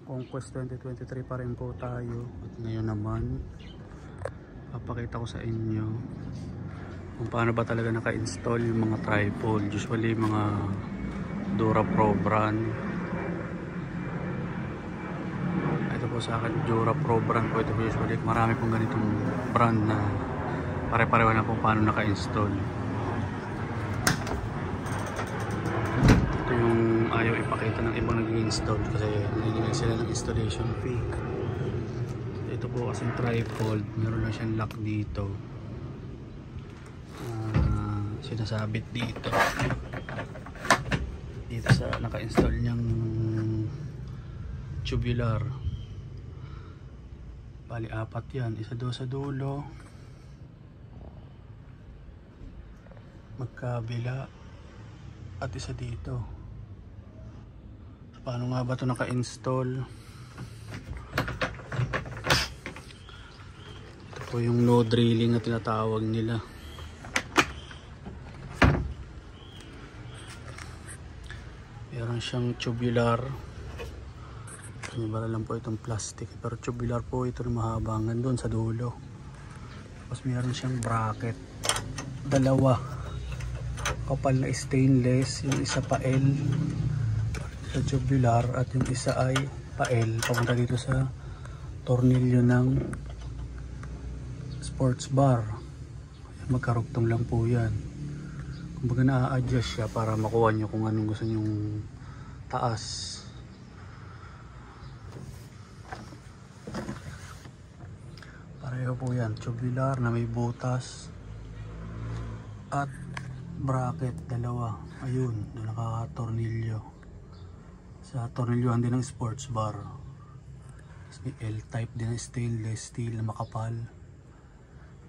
Conquest 2023 pa rin po tayo. At ngayon naman papakita ko sa inyo kung paano ba talaga naka-install yung mga tripod. Usually mga Dura Pro brand. Ito po sa akin Dura Pro brand po ito. Usually marami pong ganitong brand na pare-pareho na kung paano naka-install. Ito yung ayaw ipakita ng ibang nag-install kasi nilagyan sila ng installation fee. Ito po kasing tripod, meron lang siyang lock dito. Sinasabit dito sa naka-install niyang tubular. Bali apat yan, isa doon sa dulo, magkabila, at isa dito. Paano nga ba ito naka-install? Ito po yung no drilling na tinatawag nila. Meron siyang tubular. Kanibara lang po itong plastic, pero tubular po ito na mahaba hanggang doon sa dulo. Tapos meron siyang bracket, dalawa, kapal na stainless. Yung isa pa L sa tubular at yung isa ay pa L papunta dito sa tornilyo ng sports bar. Magkarugtong lang po yan. Kumbaga na-adjust siya para makuha nyo kung anong gusto nyong taas. Pareho po yan, tubular na may butas at bracket, dalawa. Ayun, doon naka-tornilyo. Sa tornilyohan din ng sports bar. Tapos may L-type din ng stainless steel na makapal.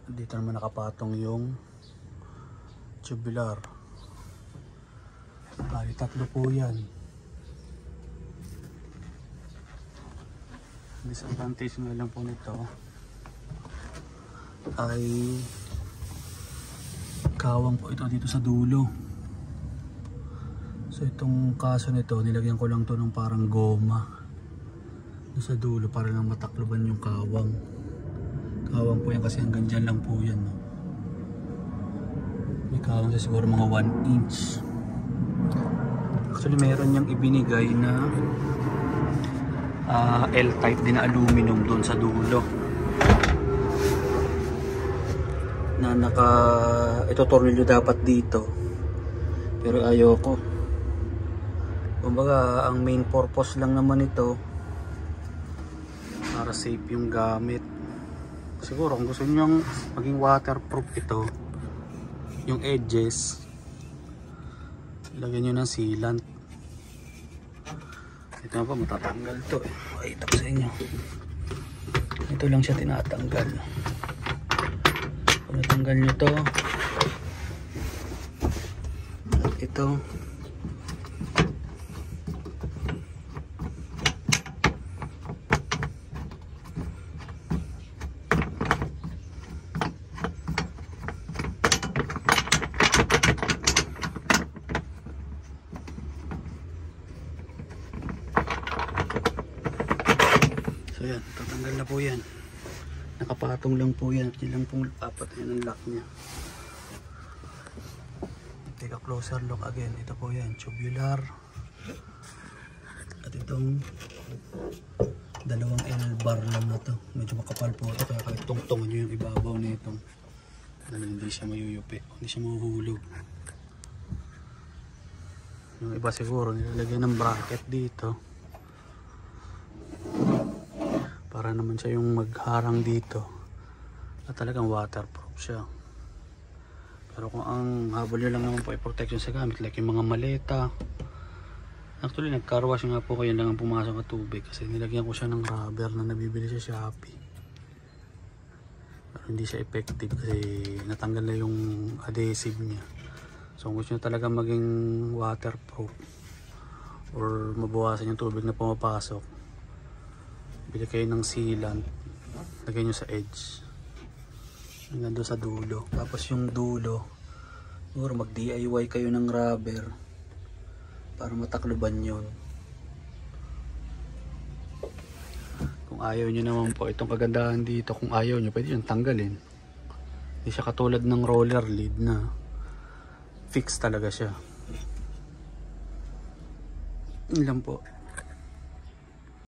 Dito naman nakapatong yung tubular. Bali tatlo po yan. Disadvantage na lang po nito ay kawang po ito dito sa dulo. So itong kaso nito, nilagyan ko lang to ng parang goma sa dulo para lang matakloban yung kawang. Kawang po yan kasi hanggang dyan lang po yan, no? May kawang sa siguro mga 1 inch. Actually meron niyang ibinigay na L-type din na aluminum doon sa dulo na ito tornilyo dapat dito, pero ayoko. Kumbaga ang main purpose lang naman ito para safe yung gamit. Siguro kung gusto nyo maging waterproof ito, yung edges lagyan nyo ng sealant. Ito na pa, matatanggal to eh. Pakita ko sa inyo. Ito lang siya tinatanggal. Kung natanggal nyo to, ito, so yan, tatanggal na po yan. Nakapatong lang po yan. Yan lang pong apat yan ang lock nya. Take a closer look again. Ito po yan, tubular. At itong dalawang L-bar lang na to. Medyo makapal po ito, kaya kahit tungtong nyo yung ibabaw na itong hindi siya mayuyupi, hindi siya mahuhulog. Yung iba siguro nilalagyan ng bracket dito para naman siya yung magharang dito at talagang waterproof siya. Pero kung ang habol nyo lang naman po ay protection sa gamit, like yung mga maleta, actually nagcarwash nga po kayo lang ang pumasok at tubig kasi nilagyan ko siya ng rubber na nabibili sa Shopee, pero hindi siya effective kasi natanggal na yung adhesive nya. So kung gusto nyo talaga maging waterproof or mabawasan yung tubig na pumapasok, bili kayo ng sealant, lagay nyo sa edge hanggang doon sa dulo. Tapos yung dulo, siguro mag DIY kayo ng rubber para matakloban yun. Kung ayaw nyo naman po, itong kagandahan dito, kung ayaw nyo, pwede yung tanggalin. Hindi siya katulad ng roller lid na fix talaga siya. Yun lang po.